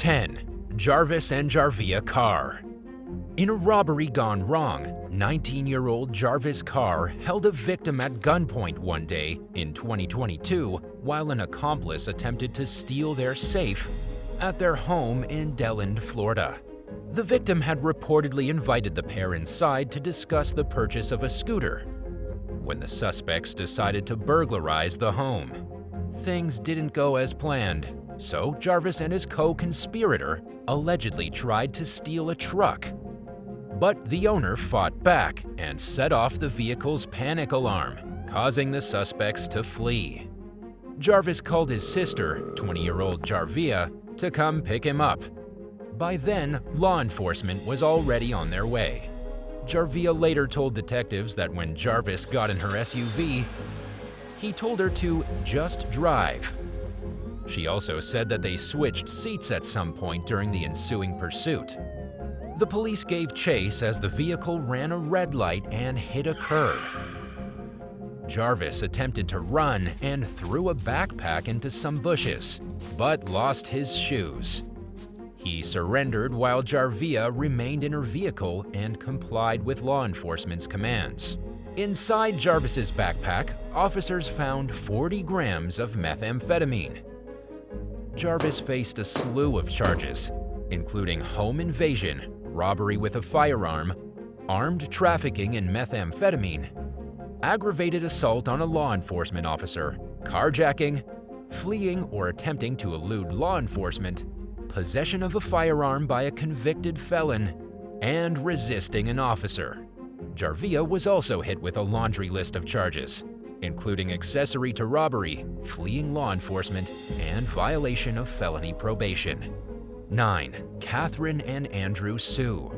10. Jarvis and Jarvia Carr. In a robbery gone wrong, 19-year-old Jarvis Carr held a victim at gunpoint one day in 2022 while an accomplice attempted to steal their safe at their home in Deland, Florida. The victim had reportedly invited the pair inside to discuss the purchase of a scooter when the suspects decided to burglarize the home. Things didn't go as planned, so Jarvis and his co-conspirator allegedly tried to steal a truck. But the owner fought back and set off the vehicle's panic alarm, causing the suspects to flee. Jarvis called his sister, 20-year-old Jarvia, to come pick him up. By then, law enforcement was already on their way. Jarvia later told detectives that when Jarvis got in her SUV, he told her to just drive. She also said that they switched seats at some point during the ensuing pursuit. The police gave chase as the vehicle ran a red light and hit a curb. Jarvis attempted to run and threw a backpack into some bushes, but lost his shoes. He surrendered while Jarvia remained in her vehicle and complied with law enforcement's commands. Inside Jarvis's backpack, officers found 40 grams of methamphetamine. Jarvis faced a slew of charges, including home invasion, robbery with a firearm, armed trafficking in methamphetamine, aggravated assault on a law enforcement officer, carjacking, fleeing or attempting to elude law enforcement, possession of a firearm by a convicted felon, and resisting an officer. Jarvia was also hit with a laundry list of charges, including accessory to robbery, fleeing law enforcement, and violation of felony probation. 9. Catherine and Andrew Sue.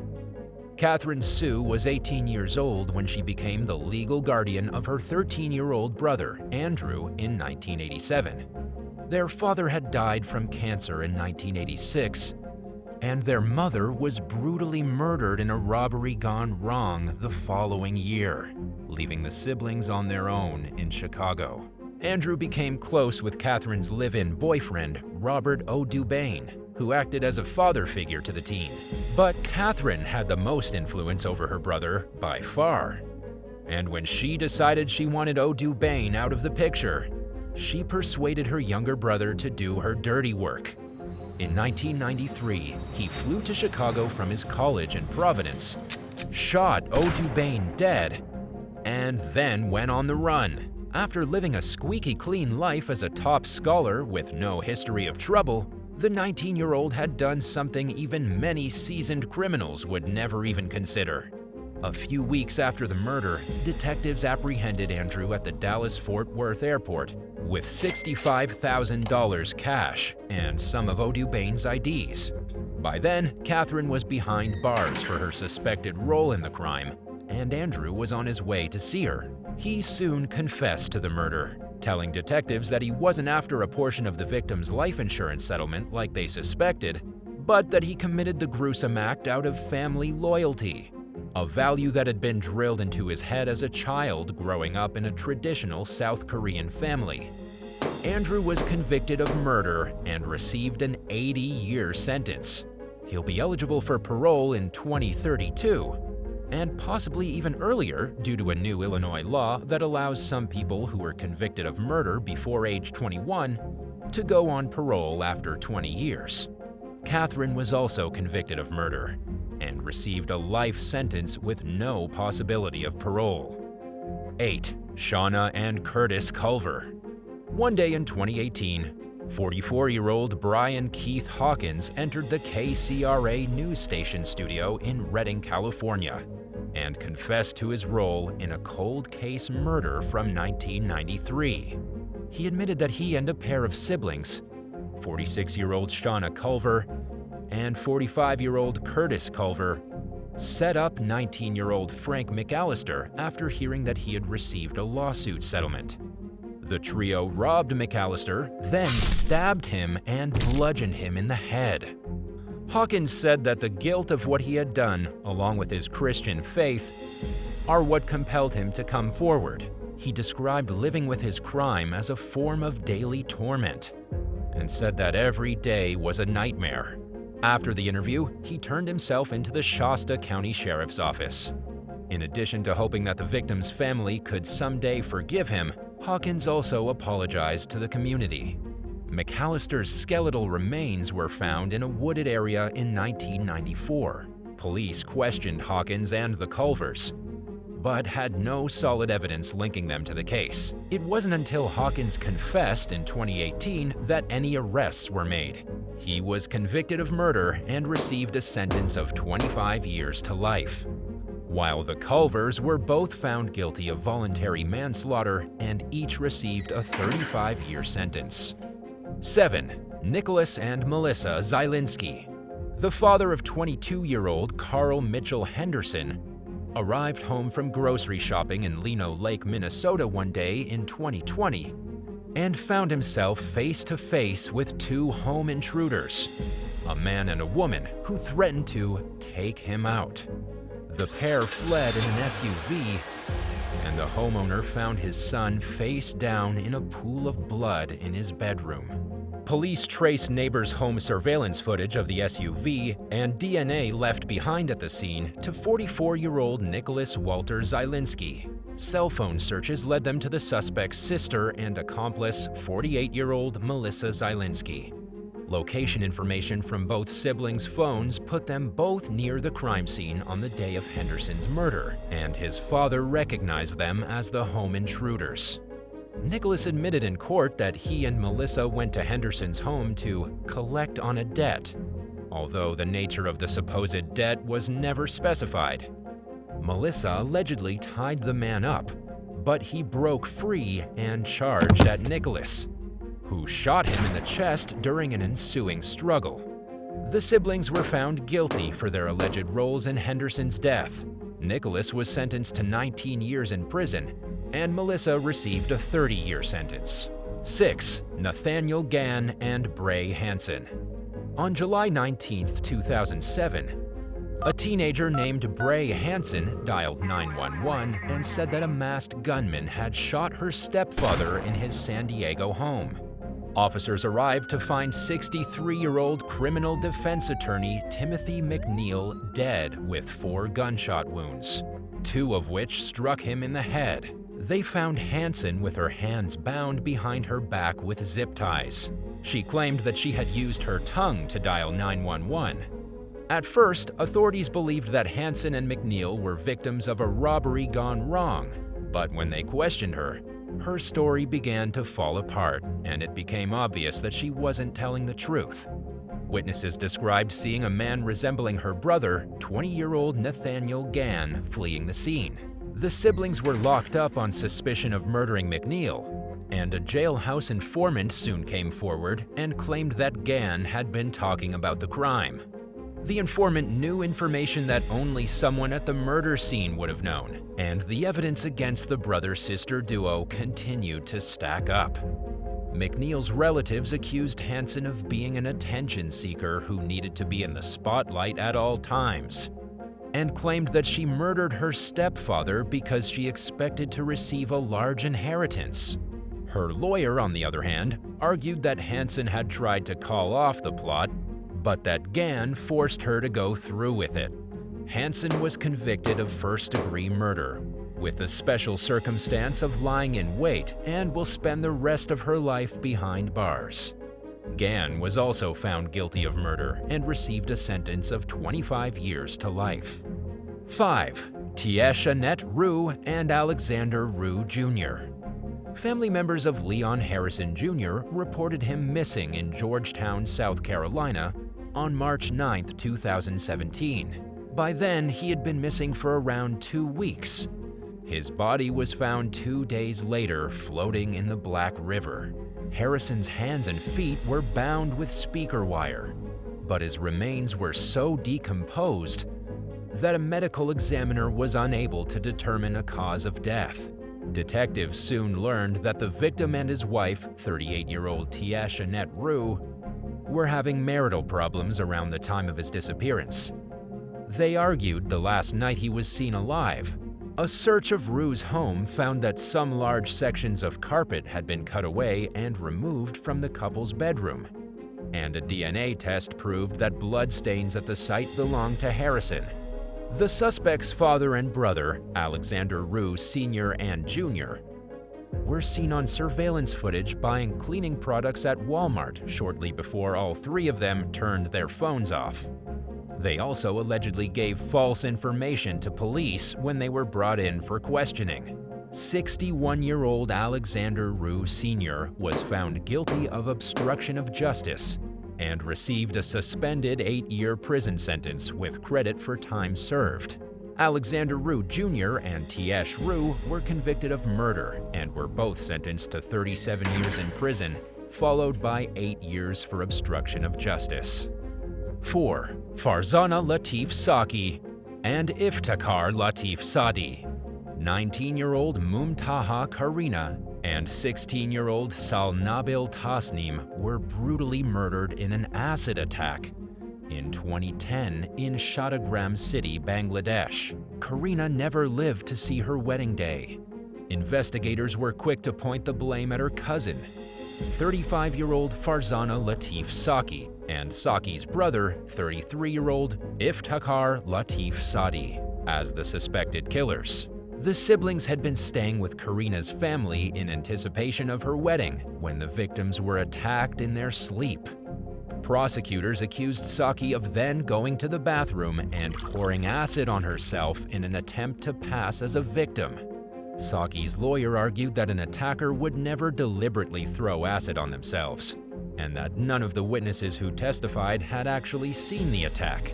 Catherine Sue was 18 years old when she became the legal guardian of her 13-year-old brother, Andrew, in 1987. Their father had died from cancer in 1986, and their mother was brutally murdered in a robbery gone wrong the following year, leaving the siblings on their own in Chicago. Andrew became close with Catherine's live-in boyfriend, Robert O'Dubain, who acted as a father figure to the teen. But Catherine had the most influence over her brother by far. And when she decided she wanted O'Dubain out of the picture, she persuaded her younger brother to do her dirty work. In 1993, he flew to Chicago from his college in Providence, shot O'Dubain dead, and then went on the run. After living a squeaky clean life as a top scholar with no history of trouble, the 19-year-old had done something even many seasoned criminals would never even consider. A few weeks after the murder, detectives apprehended Andrew at the Dallas-Fort Worth airport with $65,000 cash and some of O'Dubain's IDs. By then, Catherine was behind bars for her suspected role in the crime, and Andrew was on his way to see her. He soon confessed to the murder, telling detectives that he wasn't after a portion of the victim's life insurance settlement like they suspected, but that he committed the gruesome act out of family loyalty, a value that had been drilled into his head as a child growing up in a traditional South Korean family. Andrew was convicted of murder and received an 80-year sentence. He'll be eligible for parole in 2032, and possibly even earlier due to a new Illinois law that allows some people who were convicted of murder before age 21 to go on parole after 20 years. Catherine was also convicted of murder and received a life sentence with no possibility of parole. 8. Shauna and Curtis Culver. One day in 2018, 44-year-old Brian Keith Hawkins entered the KCRA news station studio in Redding, California, and confessed to his role in a cold case murder from 1993. He admitted that he and a pair of siblings, 46-year-old Shauna Culver and 45-year-old Curtis Culver, set up 19-year-old Frank McAllister after hearing that he had received a lawsuit settlement. The trio robbed McAllister, then stabbed him and bludgeoned him in the head. Hawkins said that the guilt of what he had done, along with his Christian faith, are what compelled him to come forward. He described living with his crime as a form of daily torment, and said that every day was a nightmare, After the interview, he turned himself into the Shasta County Sheriff's Office. In addition to hoping that the victim's family could someday forgive him, Hawkins also apologized to the community. McAllister's skeletal remains were found in a wooded area in 1994. Police questioned Hawkins and the Culvers, but had no solid evidence linking them to the case. It wasn't until Hawkins confessed in 2018 that any arrests were made. He was convicted of murder and received a sentence of 25 years to life, while the Culvers were both found guilty of voluntary manslaughter and each received a 35-year sentence. 7. Nicholas and Melissazielinski. The father of 22-year-old Carl Mitchell Henderson arrived home from grocery shopping in Lino Lake, Minnesota one day in 2020 and found himself face to face with two home intruders, a man and a woman who threatened to take him out. The pair fled in an SUV, and the homeowner found his son face down in a pool of blood in his bedroom. Police traced neighbors' home surveillance footage of the SUV and DNA left behind at the scene to 44-year-old Nicholas Walter Zielinski. Cell phone searches led them to the suspect's sister and accomplice, 48-year-old Melissazielinski. Location information from both siblings' phones put them both near the crime scene on the day of Henderson's murder, and his father recognized them as the home intruders. Nicholas admitted in court that he and Melissa went to Henderson's home to collect on a debt, although the nature of the supposed debt was never specified. Melissa allegedly tied the man up, but he broke free and charged at Nicholas, who shot him in the chest during an ensuing struggle. The siblings were found guilty for their alleged roles in Henderson's death. Nicholas was sentenced to 19 years in prison, and Melissa received a 30-year sentence. 6. Nathaniel Gann and Bray Hansen. On July 19, 2007, a teenager named Bray Hansen dialed 911 and said that a masked gunman had shot her stepfather in his San Diego home. Officers arrived to find 63-year-old criminal defense attorney Timothy McNeil dead with 4 gunshot wounds, 2 of which struck him in the head. They found Hansen with her hands bound behind her back with zip ties. She claimed that she had used her tongue to dial 911. At first, authorities believed that Hansen and McNeil were victims of a robbery gone wrong, but when they questioned her, her story began to fall apart, and it became obvious that she wasn't telling the truth. Witnesses described seeing a man resembling her brother, 20-year-old Nathaniel Gann, fleeing the scene. The siblings were locked up on suspicion of murdering McNeil, and a jailhouse informant soon came forward and claimed that Gann had been talking about the crime. The informant knew information that only someone at the murder scene would have known, and the evidence against the brother-sister duo continued to stack up. McNeil's relatives accused Hansen of being an attention seeker who needed to be in the spotlight at all times, and claimed that she murdered her stepfather because she expected to receive a large inheritance. Her lawyer, on the other hand, argued that Hansen had tried to call off the plot, but that Gann forced her to go through with it. Hansen was convicted of first-degree murder, with the special circumstance of lying in wait, and will spend the rest of her life behind bars. Gann was also found guilty of murder and received a sentence of 25 years to life. 5. Tiesha Rue and Alexander Rue Jr. Family members of Leon Harrison Jr. reported him missing in Georgetown, South Carolina, on March 9, 2017. By then, he had been missing for around 2 weeks. His body was found 2 days later, floating in the Black River. Harrison's hands and feet were bound with speaker wire, but his remains were so decomposed that a medical examiner was unable to determine a cause of death. Detectives soon learned that the victim and his wife, 38-year-old Tiesha Rue, were having marital problems around the time of his disappearance. They argued the last night he was seen alive. A search of Rue's home found that some large sections of carpet had been cut away and removed from the couple's bedroom. and a DNA test proved that bloodstains at the site belonged to Harrison. The suspect's father and brother, Alexander Rue Sr. and Jr., were seen on surveillance footage buying cleaning products at Walmart shortly before all three of them turned their phones off. They also allegedly gave false information to police when they were brought in for questioning. 61-year-old Alexander Rue Sr. was found guilty of obstruction of justice and received a suspended 8-year prison sentence with credit for time served. Alexander Rue Jr. and Tiesha Rue were convicted of murder and were both sentenced to 37 years in prison, followed by 8 years for obstruction of justice. 4. Farzana Latif Saki and Iftakar Latif Sadi. 19-year-old Mumtaha Karina and 16-year-old Salnabil Tasnim were brutally murdered in an acid attack in 2010 in Shadagram City, Bangladesh. Karina never lived to see her wedding day. Investigators were quick to point the blame at her cousin, 35-year-old Farzana Latif Saki, and Saki's brother, 33-year-old Iftakar Latif Sadi, as the suspected killers. The siblings had been staying with Karina's family in anticipation of her wedding when the victims were attacked in their sleep. Prosecutors accused Saki of then going to the bathroom and pouring acid on herself in an attempt to pass as a victim. Saki's lawyer argued that an attacker would never deliberately throw acid on themselves, and that none of the witnesses who testified had actually seen the attack.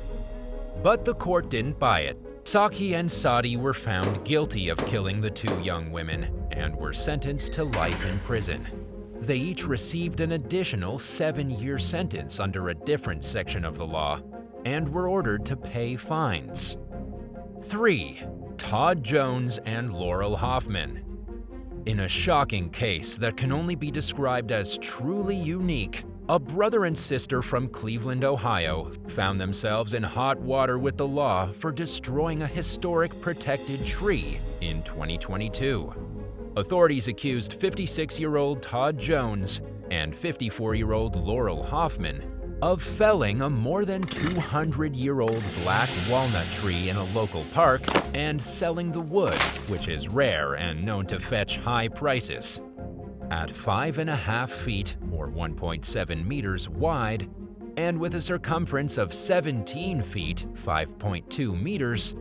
But the court didn't buy it. Saki and Sadi were found guilty of killing the two young women and were sentenced to life in prison. They each received an additional 7-year sentence under a different section of the law and were ordered to pay fines. 3. Todd Jones and Laurel Hoffman. In a shocking case that can only be described as truly unique, a brother and sister from Cleveland, Ohio, found themselves in hot water with the law for destroying a historic protected tree in 2022. Authorities accused 56-year-old Todd Jones and 54-year-old Laurel Hoffman of felling a more than 200-year-old black walnut tree in a local park and selling the wood, which is rare and known to fetch high prices. At 5.5 feet, or 1.7 meters wide, and with a circumference of 17 feet, 5.2 meters,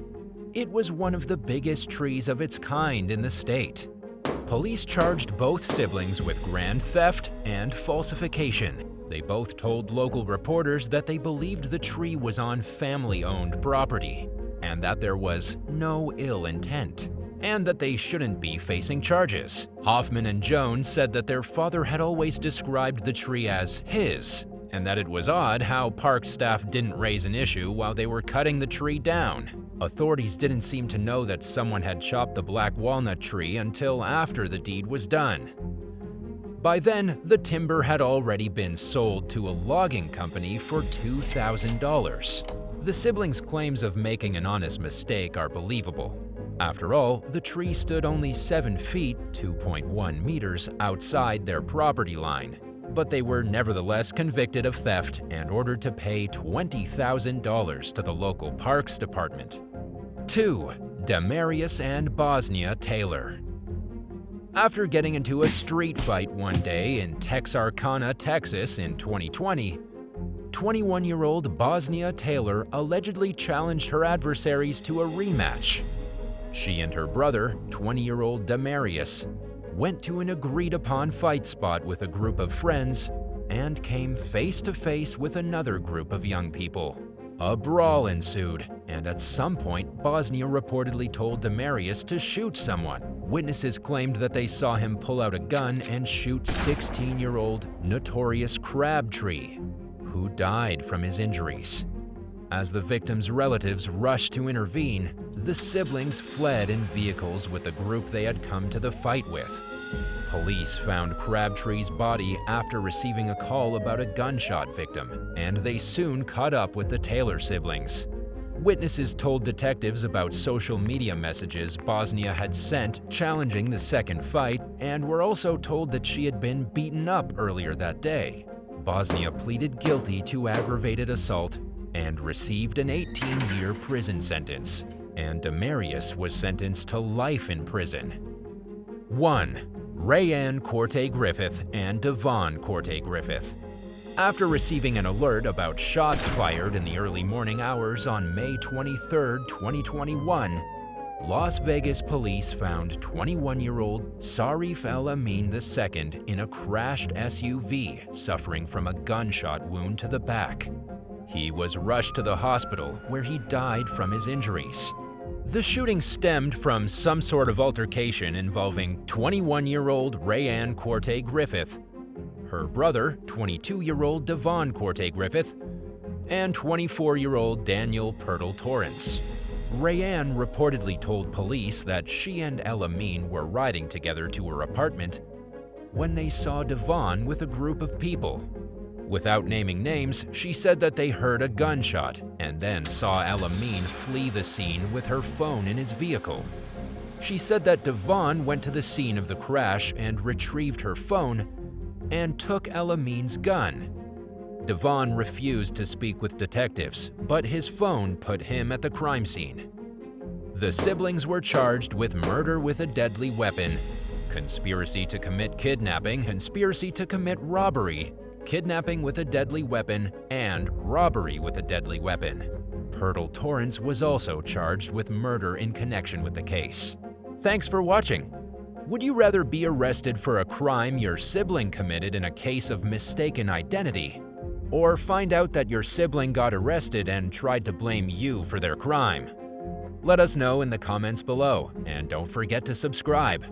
it was one of the biggest trees of its kind in the state. Police charged both siblings with grand theft and falsification. They both told local reporters that they believed the tree was on family-owned property, and that there was no ill intent, and that they shouldn't be facing charges. Hoffman and Jones said that their father had always described the tree as his, and that it was odd how park staff didn't raise an issue while they were cutting the tree down. Authorities didn't seem to know that someone had chopped the black walnut tree until after the deed was done. By then, the timber had already been sold to a logging company for $2,000. The siblings' claims of making an honest mistake are believable. After all, the tree stood only 7 feet, 2.1 meters outside their property line, but they were nevertheless convicted of theft and ordered to pay $20,000 to the local parks department. 2. Damarius and Bosnia Taylor. After getting into a street fight one day in Texarkana, Texas in 2020, 21-year-old Bosnia Taylor allegedly challenged her adversaries to a rematch. She and her brother, 20-year-old Damarius, went to an agreed-upon fight spot with a group of friends and came face-to-face with another group of young people. A brawl ensued, and at some point, Bosnia reportedly told Damarius to shoot someone. Witnesses claimed that they saw him pull out a gun and shoot 16-year-old Notorious Crabtree, who died from his injuries. As the victim's relatives rushed to intervene, the siblings fled in vehicles with the group they had come to the fight with. Police found Crabtree's body after receiving a call about a gunshot victim, and they soon caught up with the Taylor siblings. Witnesses told detectives about social media messages Bosnia had sent challenging the second fight, and were also told that she had been beaten up earlier that day. Bosnia pleaded guilty to aggravated assault and received an 18-year prison sentence, and Damarius was sentenced to life in prison. 1. Rayanne Griffith and Devon Griffith. After receiving an alert about shots fired in the early morning hours on May 23, 2021, Las Vegas police found 21-year-old Sarif El-Amin II in a crashed SUV, suffering from a gunshot wound to the back. He was rushed to the hospital, where he died from his injuries. The shooting stemmed from some sort of altercation involving 21-year-old Rayanne Griffith, her brother, 22-year-old Devon Griffith, and 24-year-old Daniel Torrance. Rayanne reportedly told police that she and El-Amin were riding together to her apartment when they saw Devon with a group of people. Without naming names, she said that they heard a gunshot and then saw El-Amin flee the scene with her phone in his vehicle. She said that Devon went to the scene of the crash and retrieved her phone and took El-Amin's gun. Devon refused to speak with detectives, but his phone put him at the crime scene. The siblings were charged with murder with a deadly weapon, conspiracy to commit kidnapping, conspiracy to commit robbery, kidnapping with a deadly weapon, and robbery with a deadly weapon. Torrance was also charged with murder in connection with the case. Thanks for watching. Would you rather be arrested for a crime your sibling committed in a case of mistaken identity, or find out that your sibling got arrested and tried to blame you for their crime? Let us know in the comments below, and don't forget to subscribe.